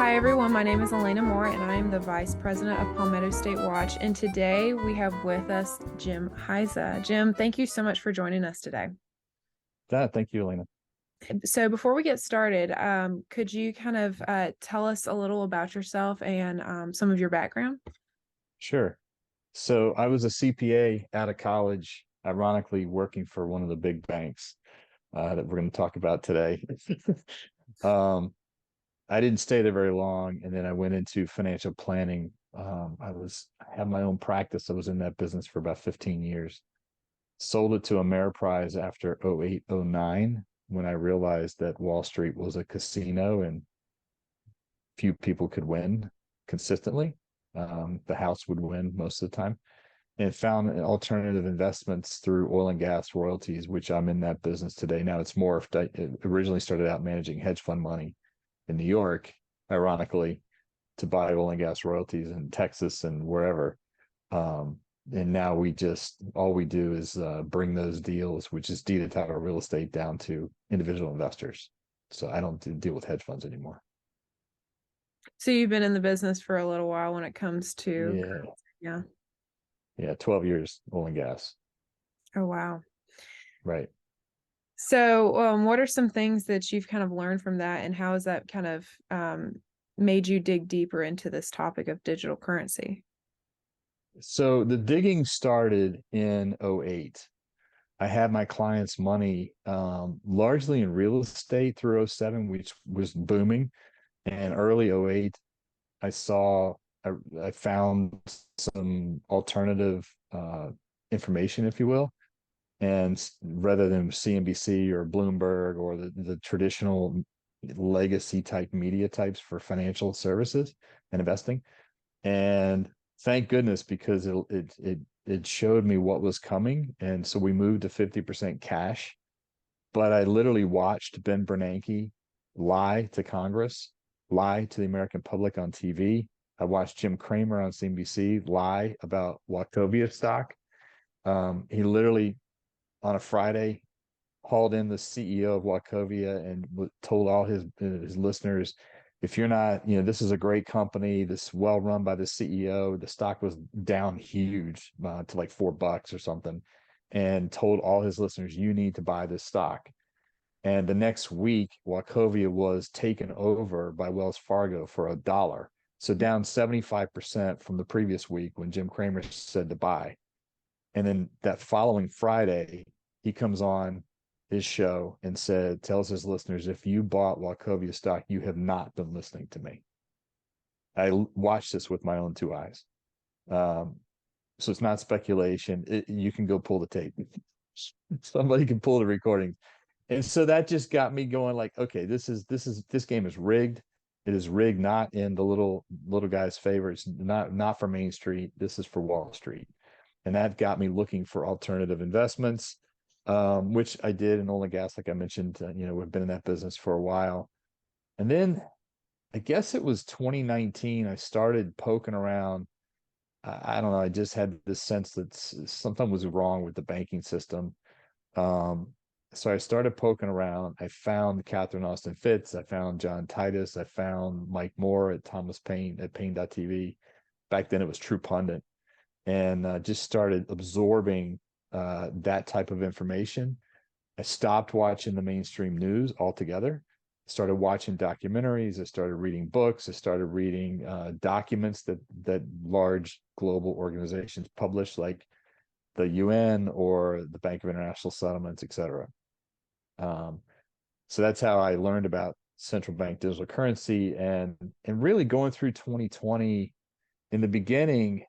Hi everyone, my name is Alaina Moore and I am the Vice President of Palmetto State Watch. And today we have with us Jim Hiza. Jim, thank you so much for joining us today. Thank you, Alaina. So before we get started, could you kind of tell us a little about yourself and some of your background? Sure. So I was a CPA out of college, ironically working for one of the big banks that we're going to talk about today. um, I didn't stay there very long, and then I went into financial planning. I had my own practice. I was in that business for about 15 years. Sold it to Ameriprise after 08, 09, when I realized that Wall Street was a casino and few people could win consistently. The house would win most of the time, and found alternative investments through oil and gas royalties, which I'm in that business today. Now it's morphed. It originally started out managing hedge fund money in New York, ironically, to buy oil and gas royalties in Texas and wherever. And now all we do is bring those deals, which is deed to title real estate, down to individual investors. So I don't deal with hedge funds anymore. So you've been in the business for a little while when it comes to, Yeah. yeah. Yeah, 12 years oil and gas. Oh, wow. Right. So what are some things that you've kind of learned from that and how has that kind of made you dig deeper into this topic of digital currency? So the digging started in '08. I had my clients' money largely in real estate through '07, which was booming. And early '08, I saw, I found some alternative information, if you will. And rather than CNBC or Bloomberg or the traditional legacy type media types for financial services and investing. And thank goodness, because it showed me what was coming. And so we moved to 50% cash. But I literally watched Ben Bernanke lie to Congress, lie to the American public on TV. I watched Jim Cramer on CNBC lie about Wachovia stock. He literally, on a Friday, hauled in the CEO of Wachovia and told all his listeners, if you're not, this is a great company, this well run by the CEO. The stock was down huge to like $4 or something, and told all his listeners, you need to buy this stock. And the next week, Wachovia was taken over by Wells Fargo for $1. So down 75% from the previous week when Jim Cramer said to buy. And then that following Friday, he comes on his show and tells his listeners, if you bought Wachovia stock, you have not been listening to me. I watched this with my own two eyes. Um, so it's not speculation. You can go pull the tape. Somebody can pull the recordings. And so that just got me going, like, okay, this game is rigged. It is rigged, not in the little guy's favor. It's not for Main Street. This is for Wall Street. And that got me looking for alternative investments, which I did in oil and gas, like I mentioned. We've been in that business for a while. And then I guess it was 2019, I started poking around. I don't know. I just had this sense that something was wrong with the banking system. Um, so I started poking around. I found Catherine Austin Fitts. I found John Titus. I found Mike Moore at Thomas Paine at Paine.tv. Back then it was True Pundit, and just started absorbing that type of information. I stopped watching the mainstream news altogether. Started watching documentaries. I started reading books. I started reading documents that large global organizations publish, like the UN or the Bank of International Settlements, et cetera. Um, so that's how I learned about central bank digital currency, and really going through 2020. In the beginning,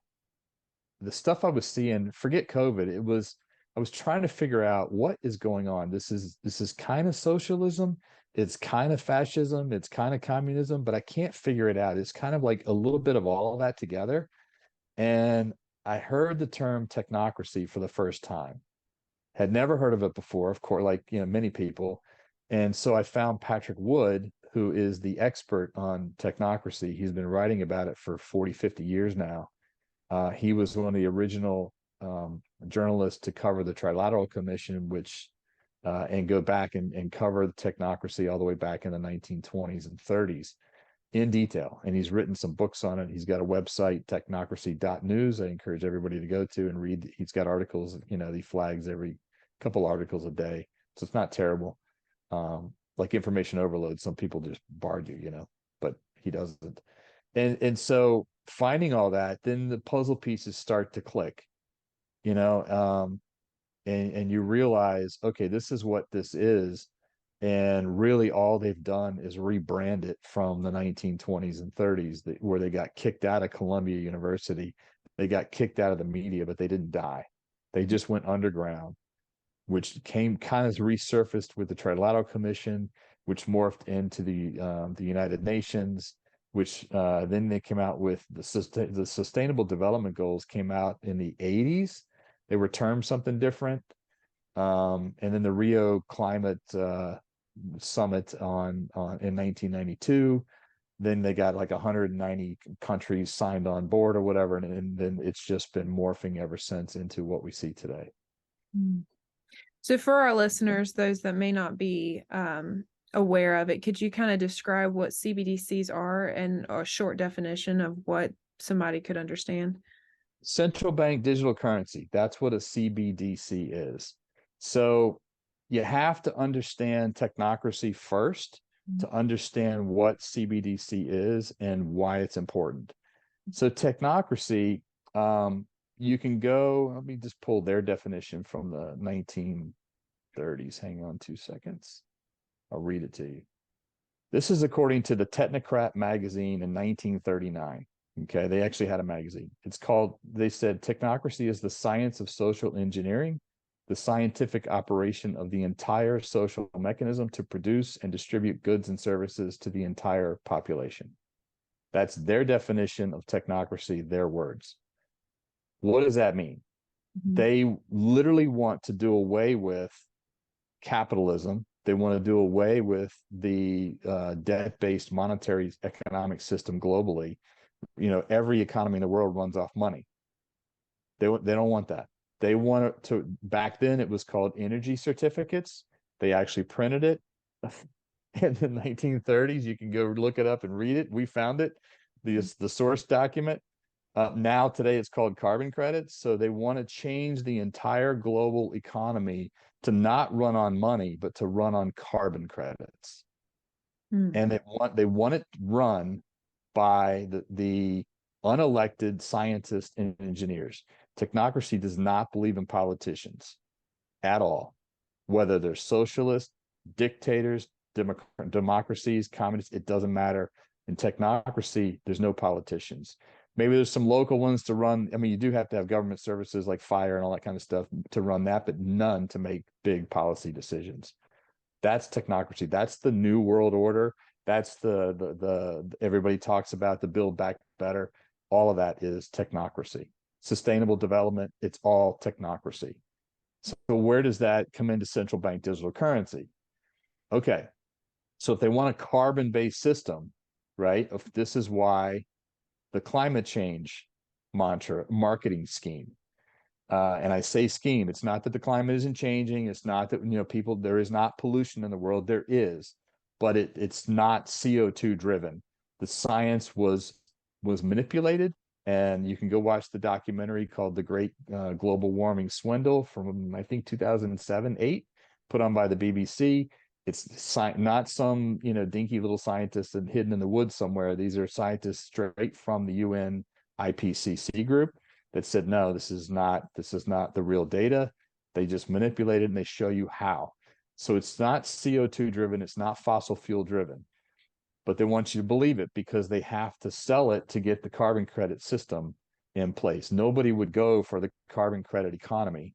the stuff I was seeing, forget COVID, I was trying to figure out what is going on. This is kind of socialism, it's kind of fascism, it's kind of communism, but I can't figure it out. It's kind of like a little bit of all of that together. And I heard the term technocracy for the first time. Had never heard of it before, of course, like many people. And so I found Patrick Wood, who is the expert on technocracy. He's been writing about it for 40, 50 years now. He was one of the original journalists to cover the Trilateral Commission, which and go back and cover the technocracy all the way back in the 1920s and 30s. in detail. And he's written some books on it. He's got a website, technocracy.news. I encourage everybody to go to and read. He's got articles, he flags every couple articles a day. So it's not terrible. Like information overload, some people just barge you, but he doesn't. And so finding all that, then the puzzle pieces start to click, and you realize, okay, this is what this is. And really all they've done is rebrand it from the 1920s and 30s, where they got kicked out of Columbia University. They got kicked out of the media, but they didn't die. They just went underground, which kind of resurfaced with the Trilateral Commission, which morphed into the United Nations, which then they came out with the Sustainable Development Goals came out in the 80s. They were termed something different. And then the Rio Climate Summit in 1992. Then they got like 190 countries signed on board or whatever. And then it's just been morphing ever since into what we see today. So for our listeners, those that may not be aware of it, could you kind of describe what CBDCs are and a short definition of what somebody could understand? Central bank digital currency. That's what a CBDC is. So you have to understand technocracy first to understand what CBDC is and why it's important. So technocracy, you can go, let me just pull their definition from the 1930s. Hang on 2 seconds. I'll read it to you. This is according to the Technocrat magazine in 1939. Okay, they actually had a magazine. They said, technocracy is the science of social engineering, the scientific operation of the entire social mechanism to produce and distribute goods and services to the entire population. That's their definition of technocracy, their words. What does that mean? They literally want to do away with capitalism. They want to do away with the debt-based monetary economic system globally. Every economy in the world runs off money. They don't want that. They want it to, back then it was called energy certificates. They actually printed it in the 1930s. You can go look it up and read it. We found it, the source document. Now today it's called carbon credits. So they want to change the entire global economy to not run on money, but to run on carbon credits. And they want it run by the unelected scientists and engineers. Technocracy does not believe in politicians at all, whether they're socialists, dictators, democracies, communists, it doesn't matter. In technocracy, there's no politicians. Maybe there's some local ones to run. I mean, you do have to have government services like fire and all that kind of stuff to run that, but none to make big policy decisions. That's technocracy. That's the new world order. That's the everybody talks about the Build Back Better. All of that is technocracy. Sustainable development, it's all technocracy. So where does that come into central bank digital currency? Okay, so if they want a carbon-based system, right? This is why the climate change mantra marketing scheme. And I say scheme, it's not that the climate isn't changing. It's not that, there is not pollution in the world. There is, but it's not CO2 driven. The science was manipulated, and you can go watch the documentary called The Great Global Warming Swindle from, I think, 2007-8, put on by the BBC. It's not some, dinky little scientists and hidden in the woods somewhere. These are scientists straight from the UN IPCC group that said, no, this is not the real data. They just manipulate it and they show you how. So it's not CO2 driven. It's not fossil fuel driven, but they want you to believe it because they have to sell it to get the carbon credit system in place. Nobody would go for the carbon credit economy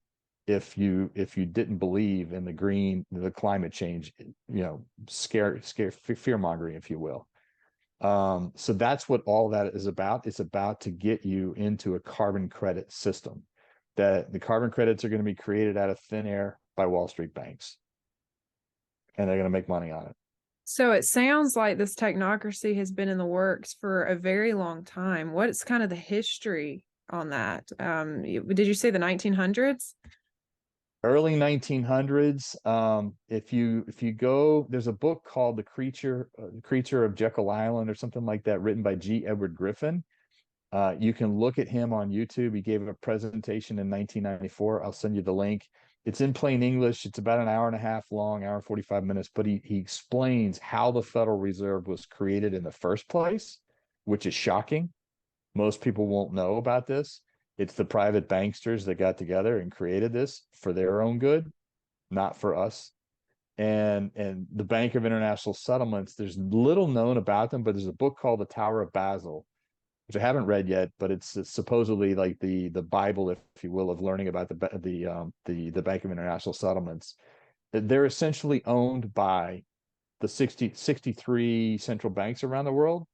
if you didn't believe in the climate change, fear mongering, if you will. So that's what all that is about. It's about to get you into a carbon credit system, that the carbon credits are going to be created out of thin air by Wall Street banks, and they're going to make money on it. So it sounds like this technocracy has been in the works for a very long time. What's kind of the history on that? Did you say the 1900s? Early 1900s. If you go, there's a book called The Creature of Jekyll Island or something like that, written by Edward Griffin. You can look at him on YouTube. He gave a presentation in 1994. I'll send you the link. It's in plain English. It's about an hour and a half long, hour and 45 minutes, but he explains how the Federal Reserve was created in the first place, which is shocking. Most people won't know about this. It's the private banksters that got together and created this for their own good, not for us. And the Bank of International Settlements, there's little known about them, but there's a book called The Tower of Basel, which I haven't read yet, but it's supposedly like the Bible, if you will, of learning about the Bank of International Settlements. They're essentially owned by the 63 central banks around the world.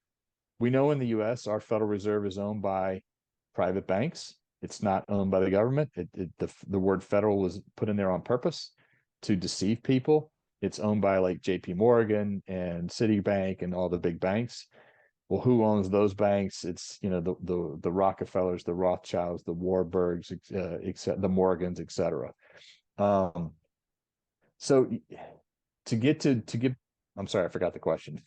We know in the U.S. our Federal Reserve is owned by private banks. It's not owned by the government. The word federal was put in there on purpose to deceive people. It's owned by like J.P. Morgan and Citibank and all the big banks. Well, who owns those banks? It's, the Rockefellers, the Rothschilds, the Warburgs, the Morgans, etc. So I'm sorry, I forgot the question.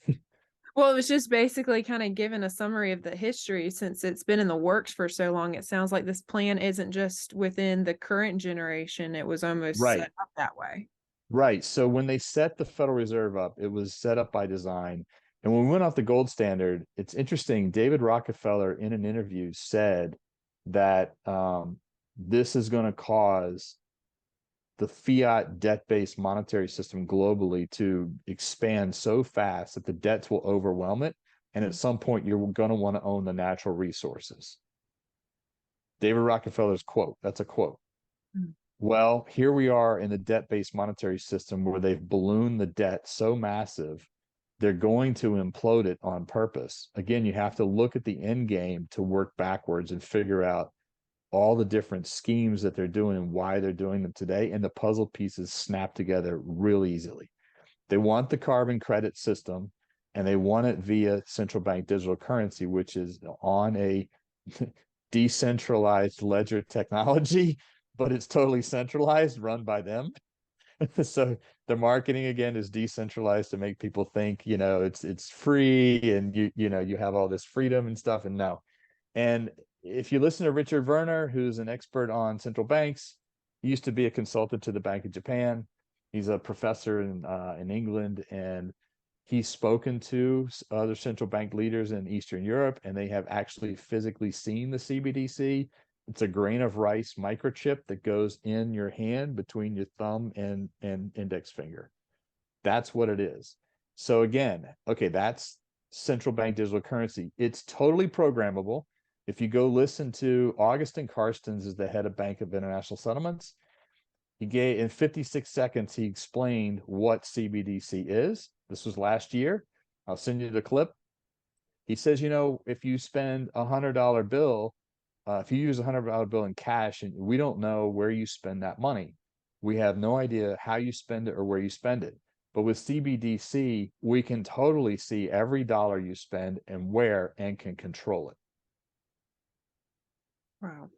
Well, it was just basically kind of giving a summary of the history since it's been in the works for so long. It sounds like this plan isn't just within the current generation. It was almost Right. set up that way. Right. So when they set the Federal Reserve up, it was set up by design. And when we went off the gold standard, it's interesting. David Rockefeller, in an interview, said that this is going to cause the fiat debt-based monetary system globally to expand so fast that the debts will overwhelm it. And at some point, you're going to want to own the natural resources. David Rockefeller's quote. That's a quote. Mm. Well, here we are in the debt-based monetary system where they've ballooned the debt so massive, they're going to implode it on purpose. Again, you have to look at the end game to work backwards and figure out all the different schemes that they're doing and why they're doing them today. And the puzzle pieces snap together real easily. They want the carbon credit system, and they want it via central bank digital currency, which is on a decentralized ledger technology, but it's totally centralized, run by them. So the marketing again is decentralized to make people think, it's free and you have all this freedom and stuff. And no. And if you listen to Richard Werner, who's an expert on central banks, he used to be a consultant to the Bank of Japan. He's a professor in England, and he's spoken to other central bank leaders in Eastern Europe, and they have actually physically seen the CBDC. It's a grain of rice microchip that goes in your hand between your thumb and index finger. That's what it is. So again, okay, that's central bank digital currency. It's totally programmable. If you go listen to Augustin Carstens, is the head of Bank of International Settlements. He gave in 56 seconds, he explained what CBDC is. This was last year. I'll send you the clip. He says, if you spend $100 bill, if you use $100 bill in cash, and we don't know where you spend that money, we have no idea how you spend it or where you spend it. But with CBDC, we can totally see every dollar you spend and where, and can control it. Wow.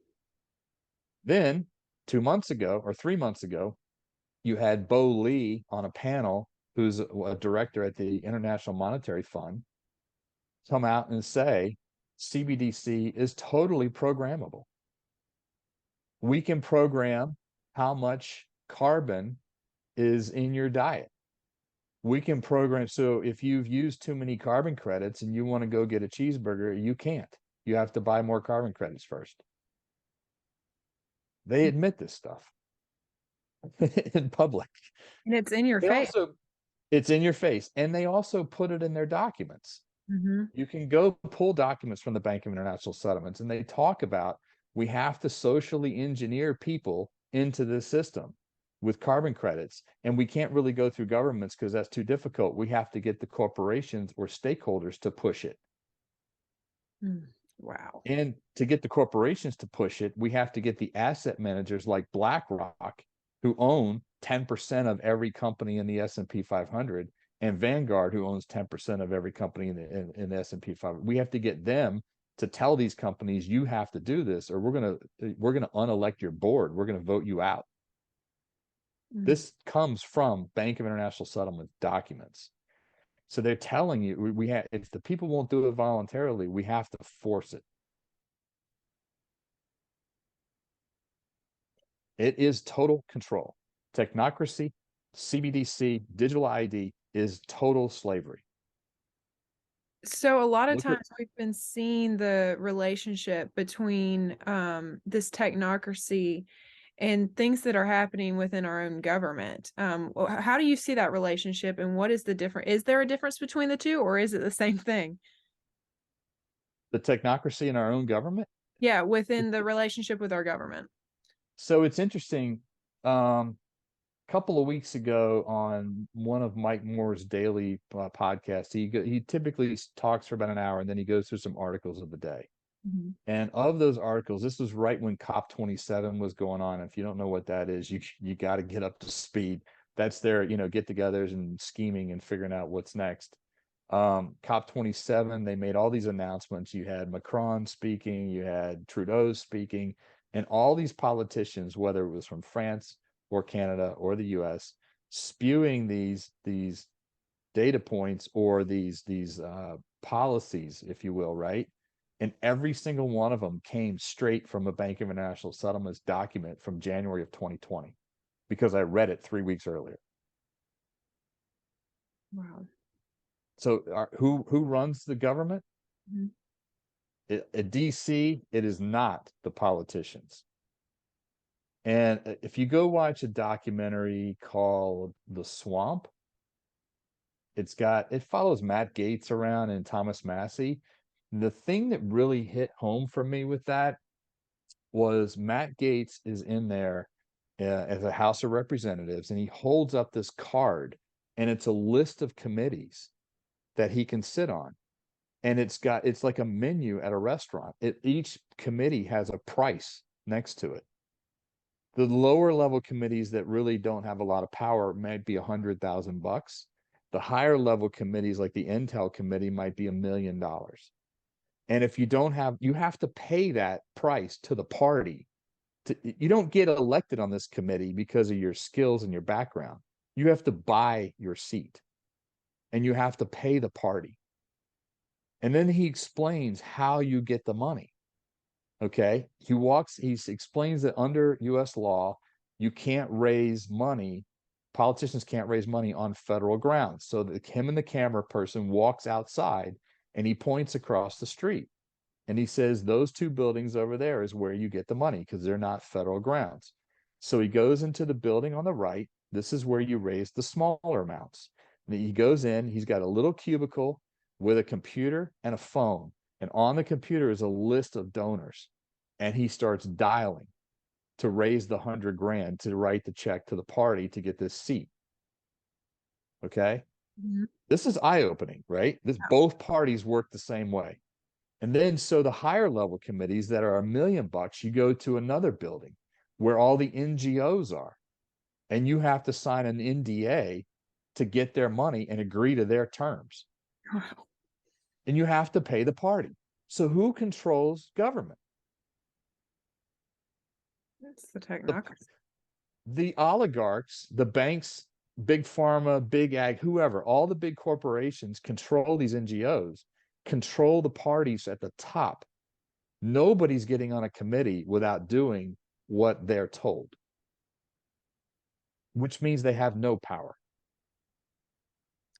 Then 2 months ago or 3 months ago, you had Bo Lee on a panel, who's a director at the International Monetary Fund, come out and say CBDC is totally programmable. We can program how much carbon is in your diet. We can program, so if you've used too many carbon credits and you want to go get a cheeseburger, you can't. You have to buy more carbon credits first. They admit this stuff in public. And it's in your face. It's in your face. And they also put it in their documents. Mm-hmm. You can go pull documents from the Bank of International Settlements, and they talk about we have to socially engineer people into this system with carbon credits. And we can't really go through governments because that's too difficult. We have to get the corporations or stakeholders to push it. Wow. And to get the corporations to push it, we have to get the asset managers like BlackRock, who own 10% of every company in the S&P 500, and Vanguard, who owns 10% of every company in the S&P 500. We have to get them to tell these companies, you have to do this, or we're going to unelect your board. We're going to vote you out. Mm. This comes from Bank of International Settlement documents. So they're telling you we have, if the people won't do it voluntarily, we have to force it. It is total control. Technocracy, CBDC, digital ID is total slavery. So a lot of Look at times we've been seeing the relationship between this technocracy and things that are happening within our own government. How do you see that relationship, and what is the difference? Is there a difference between the two, or is it the same thing? the technocracy in our own government. Yeah, within the relationship with our government. So it's interesting. Couple of weeks ago on one of Mike Moore's daily podcasts, he typically talks for about an hour and then he goes through some articles of the day. Mhm. And of those articles, this was right when COP27 was going on. If you don't know what that is, you got to get up to speed. That's their, get-togethers and scheming and figuring out what's next. COP27, they made all these announcements. You had Macron speaking, you had Trudeau speaking, and all these politicians, whether it was from France or Canada or the US, spewing these data points or these policies, if you will, right? And every single one of them came straight from a Bank of International Settlements document from January of 2020, because I read it 3 weeks earlier. Wow. So who runs the government? Mhm. At DC, it is not the politicians. And if you go watch a documentary called The Swamp, it follows Matt Gaetz around and Thomas Massey. The thing that really hit home for me with that was Matt Gaetz is in there as a House of Representatives, and he holds up this card, and it's a list of committees that he can sit on. And it's like a menu at a restaurant. Each committee has a price next to it. The lower level committees that really don't have a lot of power might be $100,000. The higher level committees, like the Intel committee, might be $1 million. And if you don't have, you have to pay that price to the party. You don't get elected on this committee because of your skills and your background. You have to buy your seat, and you have to pay the party. And then he explains how you get the money. Okay. He explains that under US law, you can't raise money. Politicians can't raise money on federal grounds. So that him and the camera person walks outside and he points across the street. And he says, those two buildings over there is where you get the money because they're not federal grounds. So he goes into the building on the right. This is where you raise the smaller amounts. And he goes in, he's got a little cubicle with a computer and a phone. And on the computer is a list of donors. And he starts dialing to raise the 100 grand to write the check to the party to get this seat. Okay. Mhm. This is eye opening, right? Both parties work the same way. And then, so the higher level committees that are $1 million, you go to another building where all the NGOs are, and you have to sign an NDA to get their money and agree to their terms. Wow. And you have to pay the party. So who controls government? It's the The, technocracy. the oligarchs, the banks, big pharma, big ag, whoever, all the big corporations control these NGOs, control the parties at the top. Nobody's getting on a committee without doing what they're told, which means they have no power.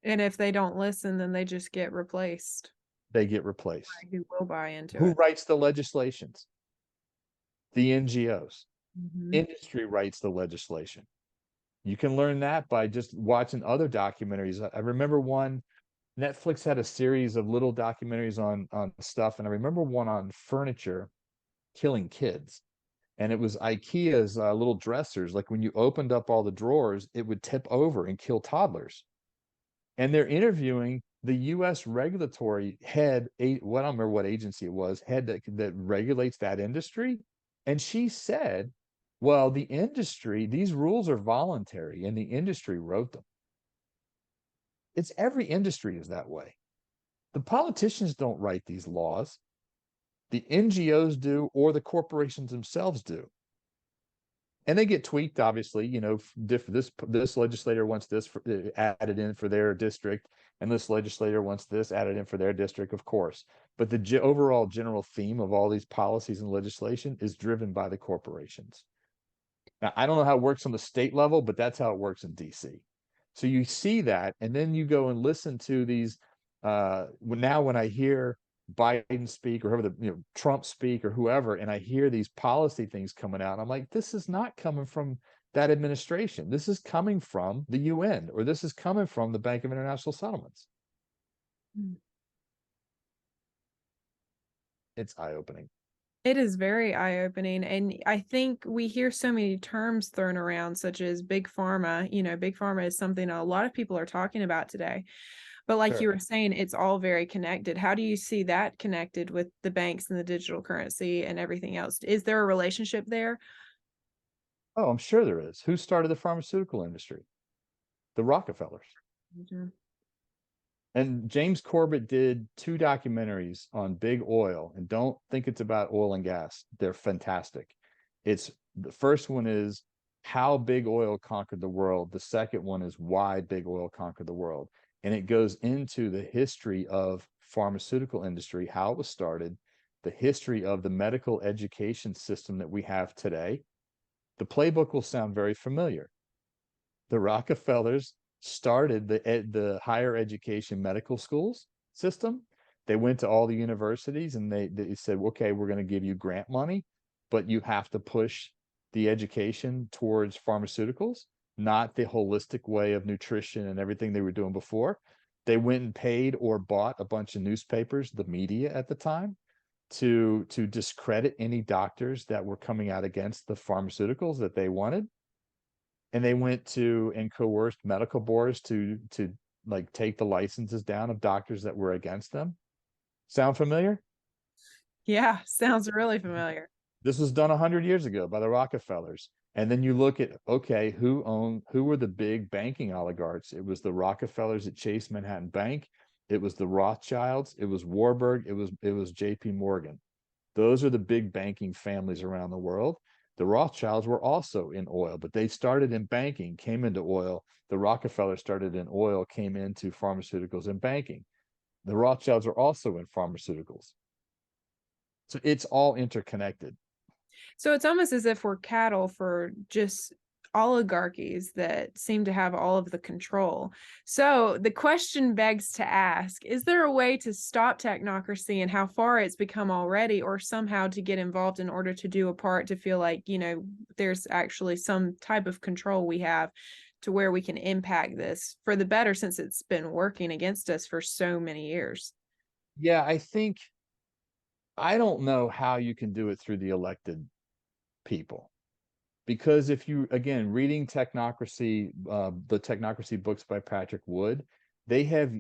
And if they don't listen, then they just get replaced They get replaced. by who will buy into Who it. writes the legislations? The NGOs. Mhm. Industry writes the legislation. You can learn that by just watching other documentaries. I remember one, Netflix had a series of little documentaries on stuff, and I remember one on furniture killing kids. And it was IKEA's little dressers. Like when you opened up all the drawers, it would tip over and kill toddlers. And they're interviewing the U.S. regulatory head, what I don't remember what agency it was, head that regulates that industry. And she said, well, the industry, these rules are voluntary, and the industry wrote them. It's every industry is that way. The politicians don't write these laws. The NGOs do, or the corporations themselves do. and they get tweaked, obviously. This legislator wants this added in for their district, and this legislator wants this added in for their district, of course. But the overall general theme of all these policies and legislation is driven by the corporations. Now, I don't know how it works on the state level, but that's how it works in DC. So you see that, and then you go and listen to these. Now, when I hear Biden speak, or whoever Trump speak, or whoever, and I hear these policy things coming out, I'm like, this is not coming from that administration. This is coming from the UN, or this is coming from the Bank of International Settlements. It's eye-opening. It is very eye-opening. And I think we hear so many terms thrown around, such as big pharma. Big pharma is something a lot of people are talking about today. But like you Sure. were saying, it's all very connected. How do you see that connected with the banks and the digital currency and everything else? Is there a relationship there? Oh, I'm sure there is. Who started the pharmaceutical industry? The Rockefellers. Mhm. And James Corbett did 2 documentaries on big oil, and don't think it's about oil and gas. They're fantastic. It's the first one is how big oil conquered the world. The second one is why big oil conquered the world. And it goes into the history of pharmaceutical industry, how it was started, the history of the medical education system that we have today. The playbook will sound very familiar. The Rockefellers started the higher education medical schools system. They went to all the universities, and they said, okay, we're going to give you grant money, but you have to push the education towards pharmaceuticals, not the holistic way of nutrition and everything they were doing before. They went and paid or bought a bunch of newspapers, the media at the time, to discredit any doctors that were coming out against the pharmaceuticals that they wanted. And they went to and coerced medical boards to like take the licenses down of doctors that were against them. Sound familiar? Yeah, sounds really familiar. This was done 100 years ago by the Rockefellers. And then you look at, okay, who were the big banking oligarchs? It was the Rockefellers at Chase Manhattan Bank. It was the Rothschilds. It was Warburg. It was JP Morgan. Those are the big banking families around the world. The Rothschilds were also in oil, but they started in banking, came into oil. The Rockefellers started in oil, came into pharmaceuticals and banking. The Rothschilds are also in pharmaceuticals. So it's all interconnected. So it's almost as if we're cattle for just oligarchies that seem to have all of the control. So the question begs to ask, is there a way to stop technocracy and how far it's become already, or somehow to get involved in order to do a part to feel like, there's actually some type of control we have to where we can impact this for the better, since it's been working against us for so many years? Yeah, I don't know how you can do it through the elected people. Because if you, again, reading Technocracy, the Technocracy books by Patrick Wood, they have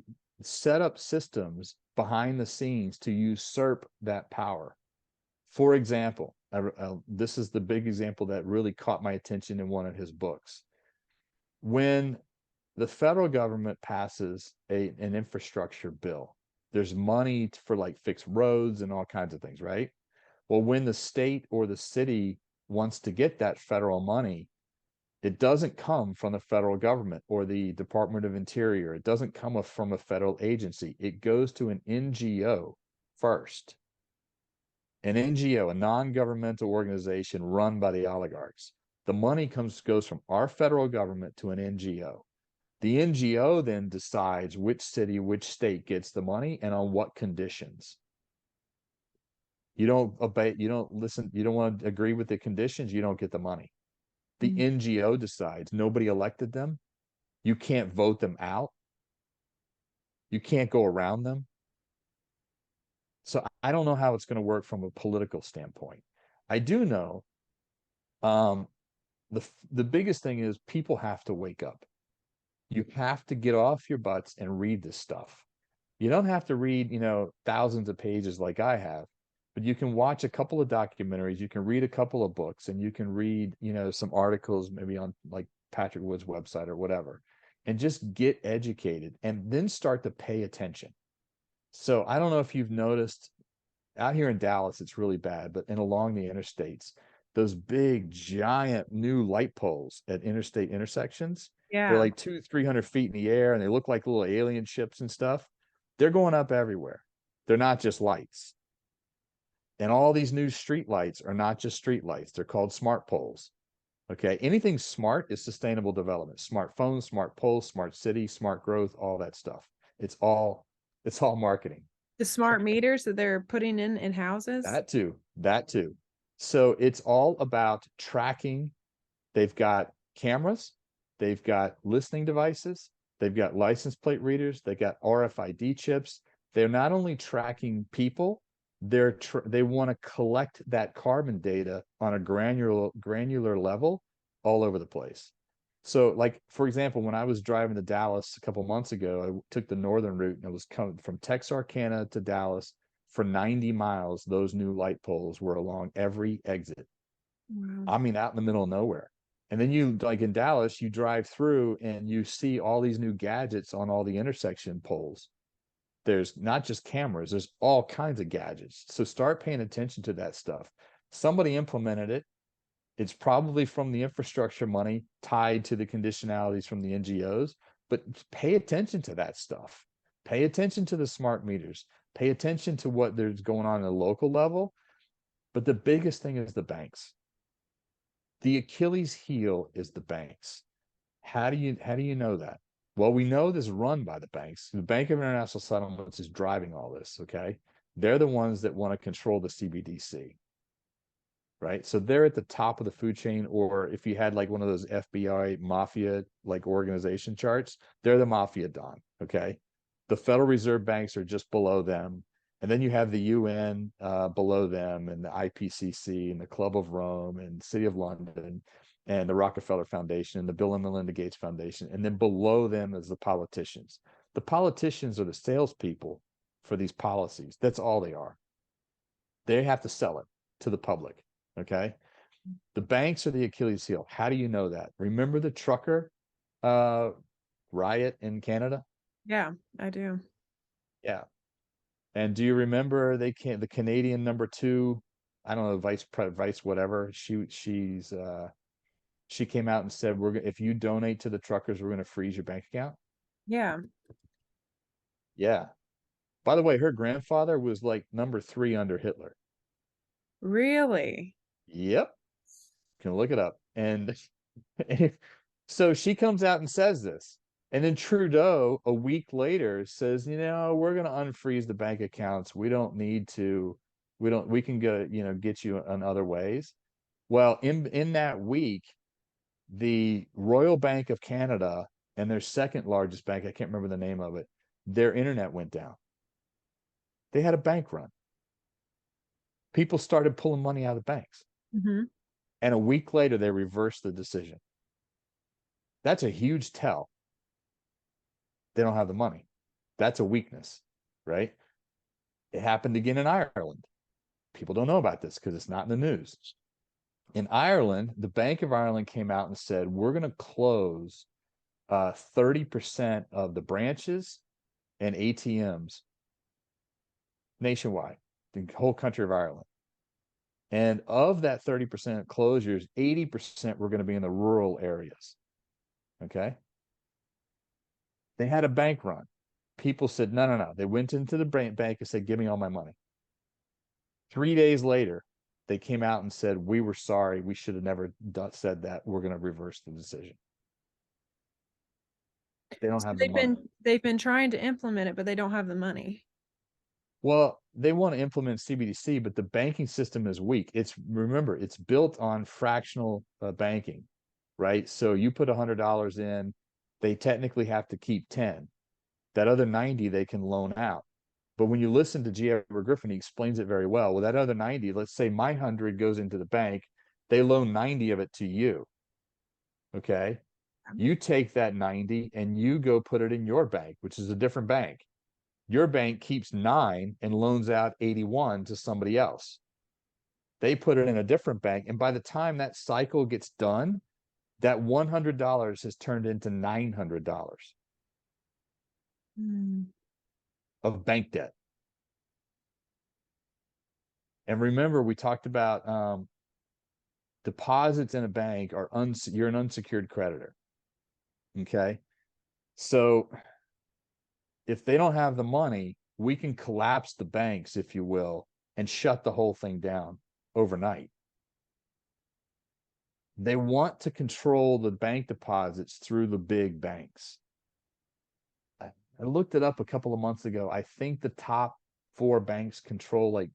set up systems behind the scenes to usurp that power. For example, this is the big example that really caught my attention in one of his books. When the federal government passes an infrastructure bill, there's money for like fix roads and all kinds of things, right? Well, when the state or the city wants to get that federal money, it doesn't come from the federal government or the Department of Interior. It doesn't come from a federal agency. It goes to an NGO first. An NGO, a non-governmental organization run by the oligarchs. The money goes from our federal government to an NGO. The NGO then decides which city, which state gets the money and on what conditions. You don't obey, you don't listen, you don't want to agree with the conditions, you don't get the money. The NGO decides. Nobody elected them. You can't vote them out. You can't go around them. So I don't know how it's going to work from a political standpoint. I do know um, the biggest thing is people have to wake up. You have to get off your butts and read this stuff. You don't have to read, thousands of pages like I have, but you can watch a couple of documentaries, you can read a couple of books, and you can read, some articles maybe on like Patrick Wood's website or whatever, and just get educated and then start to pay attention. So I don't know if you've noticed out here in Dallas, it's really bad, but along the interstates, those big giant new light poles at interstate intersections. They're Yeah. like 200-300 feet in the air, and they look like little alien ships and stuff. They're going up everywhere. They're not just lights. And all these new street lights are not just street lights. They're called smart poles. Okay. Anything smart is sustainable development. Smartphones, smart poles, smart city, smart growth, all that stuff. It's all marketing. The smart meters that they're putting in houses. That too. That too. So it's all about tracking. They've got cameras, they've got listening devices, they've got license plate readers, they got RFID chips. They're not only tracking people, they want to collect that carbon data on a granular level all over the place. So, like for example, when I was driving to Dallas a couple months ago, I took the northern route and it was coming from Texarkana to Dallas for 90 miles. Those new light poles were along every exit. Wow. I mean, out in the middle of nowhere. And then you, like in Dallas, you drive through and you see all these new gadgets on all the intersection poles. There's not just cameras, there's all kinds of gadgets. So start paying attention to that stuff. Somebody implemented it. It's probably from the infrastructure money tied to the conditionalities from the NGOs, but pay attention to that stuff. Pay attention to the smart meters. Pay attention to what there's going on at a local level. But the biggest thing is the banks. The Achilles heel is the banks. How do you know that? Well, we know this run by the banks. The Bank of International Settlements is driving all this. Okay, they're the ones that want to control the CBDC, right? So they're at the top of the food chain. Or if you had like one of those FBI mafia like organization charts, they're the mafia don. Okay, the Federal Reserve banks are just below them. And then you have the UN below them, and the IPCC, and the Club of Rome, and City of London, and the Rockefeller Foundation, and the Bill and Melinda Gates Foundation. And then below them is the politicians. The politicians are the salespeople for these policies. That's all they are. They have to sell it to the public. Okay. The banks are the Achilles heel. How do you know that? Remember the trucker uh, riot in Canada? Yeah, I do. Yeah. And do you remember the Canadian number two, I don't know, vice whatever. She came out and said, if you donate to the truckers, we're going to freeze your bank account. Yeah. Yeah. By the way, her grandfather was like number three under Hitler. Really? Yep. Can look it up. And so she comes out and says this. And then Trudeau, a week later, says, we're going to unfreeze the bank accounts. We don't need to. We can go, get you in other ways. Well, in that week, the Royal Bank of Canada and their second largest bank, I can't remember the name of it, their internet went down. They had a bank run. People started pulling money out of the banks. Mm-hmm. And a week later, they reversed the decision. That's a huge tell. They don't have the money. That's a weakness, right? It happened again in Ireland. People don't know about this because it's not in the news. In Ireland, the Bank of Ireland came out and said, we're going to close 30% of the branches and ATMs nationwide, the whole country of Ireland. And of that 30% closures, 80% were going to be in the rural areas. Okay. They had a bank run. People said, no, no, no. They went into the bank and said, give me all my money. 3 days later, they came out and said, we were sorry. We should have never said that. We're going to reverse the decision. They don't So have the money. they've been trying to implement it, but they don't have the money. Well, they want to implement CBDC, but the banking system is weak. Remember, it's built on fractional banking, right? So you put $100 in, they technically have to keep 10. That other 90 they can loan out. But when you listen to Edward Griffin, he explains it very well. Well, that other 90, let's say my 100 goes into the bank, they loan 90 of it to you. Okay. You take that 90 and you go put it in your bank, which is a different bank. Your bank keeps 9 and loans out 81 to somebody else. They put it in a different bank. And by the time that cycle gets done, that $100 has turned into $900 of bank debt. And remember, we talked about deposits in a bank are you're an unsecured creditor. Okay. So if they don't have the money, we can collapse the banks, if you will, and shut the whole thing down overnight. They want to control the bank deposits through the big banks. I looked it up a couple of months ago. I think the top 4 banks control, like,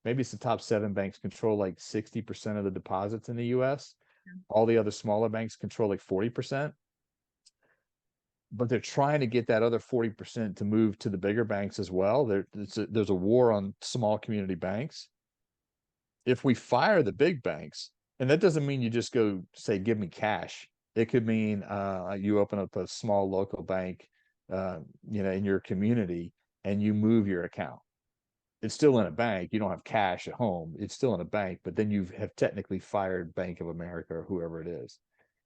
maybe it's the top 7 banks control like 60% of the deposits in the US. All the other smaller banks control like 40%. But they're trying to get that other 40% to move to the bigger banks as well. There's a war on small community banks. If we fire the big banks, and that doesn't mean you just go say, give me cash. It could mean you open up a small local bank, in your community, and you move your account. It's still in a bank. You don't have cash at home. It's still in a bank, but then you have technically fired Bank of America or whoever it is.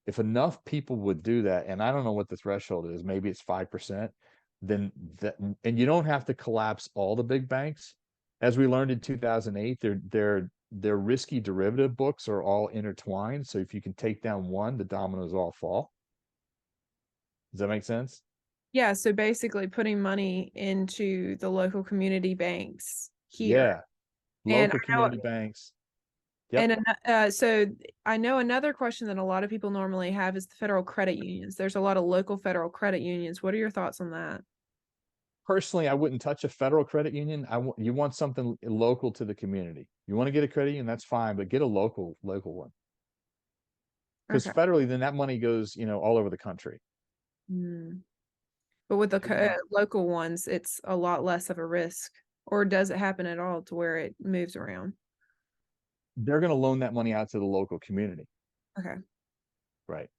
If enough people would do that, and I don't know what the threshold is, maybe it's 5%, then that, and you don't have to collapse all the big banks. As we learned in 2008, their risky derivative books are all intertwined. So if you can take down one, the dominoes all fall. Does that make sense? Yeah, so basically putting money into the local community banks here. Yeah. And Local I know, community banks. Yep. so I know another question that a lot of people normally have is the federal credit unions. There's a lot of local federal credit unions. What are your thoughts on that? Personally, I wouldn't touch a federal credit union. You want something local to the community. You want to get a credit union, that's fine, but get a local one. Because Okay. federally, then that money goes, all over the country. Hmm. But with the local ones, it's a lot less of a risk. Or does it happen at all to where it moves around? They're going to loan that money out to the local community. Okay. Right.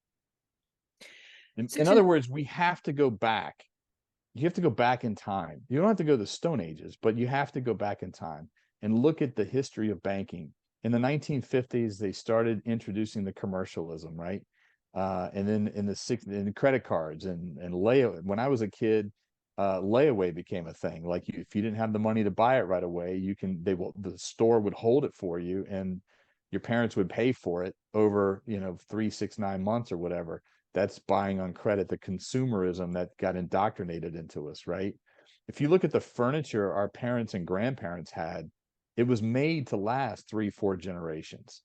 So In other words, we have to go back. You have to go back in time. You don't have to go to the Stone Ages, but you have to go back in time and look at the history of banking. In the 1950s, they started introducing the commercialism, right? And then in the credit cards and layaway. When I was a kid, layaway became a thing. Like if you didn't have the money to buy it right away, the store would hold it for you, and your parents would pay for it over 3, 6, 9 months or whatever. That's buying on credit, the consumerism that got indoctrinated into us, right? If you look at the furniture our parents and grandparents had, it was made to last 3, 4 generations.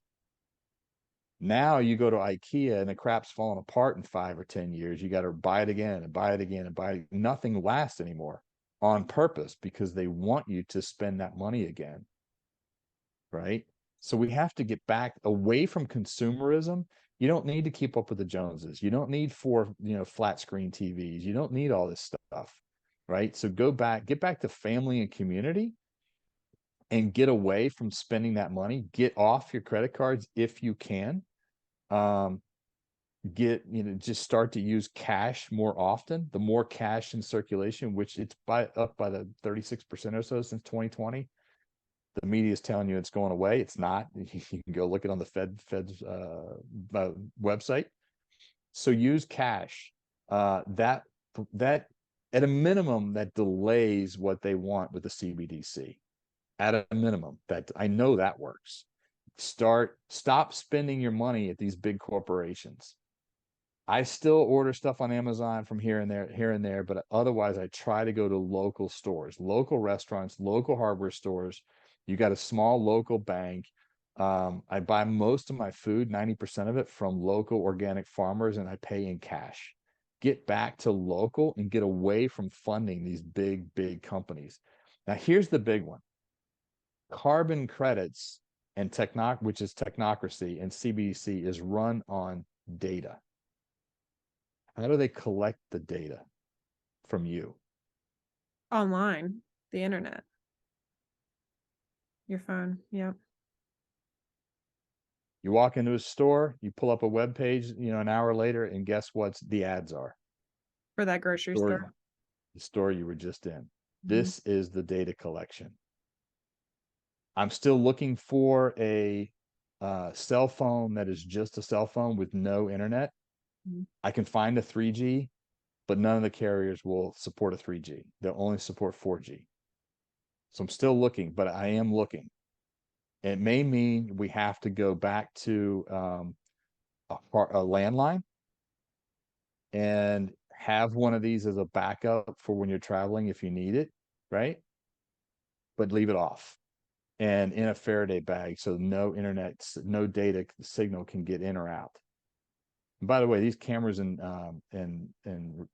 Now you go to IKEA and the crap's falling apart in 5 or 10 years. You got to buy it again and buy it again and buy it. Nothing lasts anymore on purpose because they want you to spend that money again. Right? So we have to get back away from consumerism. You don't need to keep up with the Joneses. You don't need 4, flat screen TVs. You don't need all this stuff. Right? So get back to family and community and get away from spending that money. Get off your credit cards if you can. Just start to use cash more often. The more cash in circulation, which it's up by the 36% or so since 2020. The media is telling you it's going away. It's not. You can go look it on the Fed's website. So use cash. That at a minimum that delays what they want with the CBDC. At a minimum, that I know that works. Stop spending your money at these big corporations. I still order stuff on Amazon from here and there, but otherwise I try to go to local stores, local restaurants, local hardware stores. You got a small local bank. I buy most of my food, 90% of it, from local organic farmers, and I pay in cash. Get back to local and get away from funding these big companies. Now, here's the big one. Carbon credits and which is Technocracy, and CBDC is run on data. How do they collect the data from you? Online, the internet, your phone. Yep. You walk into a store, you pull up a web page, an hour later, and guess what the ads are? For that grocery store. The store you were just in. Mm-hmm. This is the data collection. I'm still looking for a cell phone that is just a cell phone with no internet. Mm-hmm. I can find a 3G, but none of the carriers will support a 3G. They'll only support 4G. So I'm still looking, but I am looking. It may mean we have to go back to a landline and have one of these as a backup for when you're traveling if you need it, right? But leave it off and in a Faraday bag so no internet, no data signal can get in or out. And by the way, these cameras and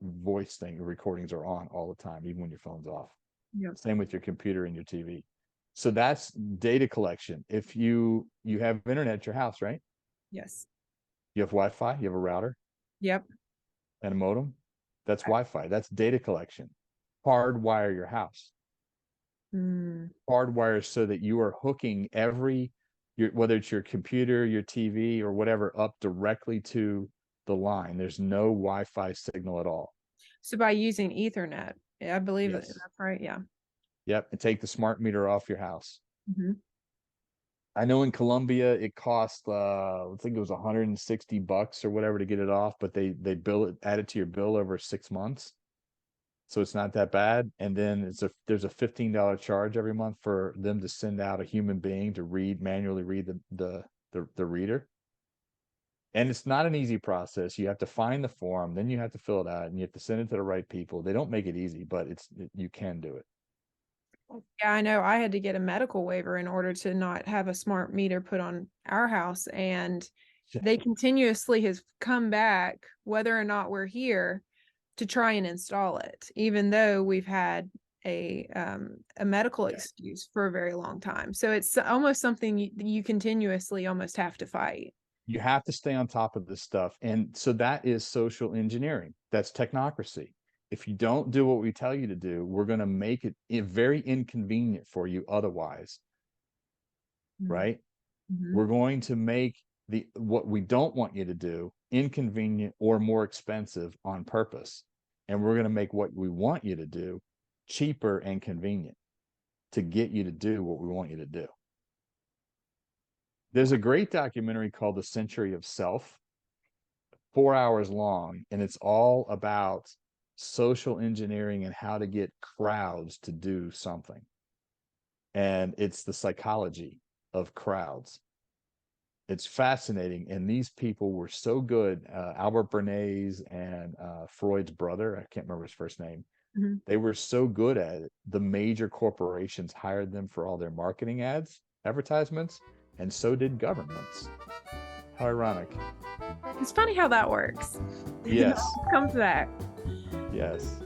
voice thing recordings are on all the time, even when your phone's off. Yep. Same with your computer and your TV. So that's data collection. If you have internet at your house, right? Yes. You have Wi-Fi, you have a router Yep. and a modem. That's Wi-Fi. That's data collection. Hardwire your house. Hardwire so that you are hooking whether it's your computer, your TV, or whatever, up directly to the line. There's no Wi-Fi signal at all. So by using Ethernet, I believe Yes. that's right. Yeah. Yep. And take the smart meter off your house. Mm-hmm. I know in Colombia it cost I think it was $160 or whatever to get it off, but they add it to your bill over 6 months. So it's not that bad. And then there's a $15 charge every month for them to send out a human being to manually read the reader. And it's not an easy process. You have to find the form, then you have to fill it out, and you have to send it to the right people. They don't make it easy, but you can do it. Yeah, I know. I had to get a medical waiver in order to not have a smart meter put on our house, and they continuously has come back, whether or not we're here, to try and install it, even though we've had a medical excuse for a very long time. So it's almost something you continuously almost have to fight. You have to stay on top of this stuff. And so that is social engineering. That's technocracy. If you don't do what we tell you to do, we're going to make it very inconvenient for you otherwise. Right? Mm-hmm. We're going to make what we don't want you to do inconvenient or more expensive on purpose. And we're going to make what we want you to do cheaper and convenient to get you to do what we want you to do. There's a great documentary called The Century of Self, 4 hours long, and it's all about social engineering and how to get crowds to do something. And it's the psychology of crowds. It's fascinating. And these people were so good. Albert Bernays and Freud's brother, I can't remember his first name. Mm-hmm. They were so good at it. The major corporations hired them for all their marketing advertisements, and so did governments. How ironic. It's funny how that works. Yes. It comes back. Yes.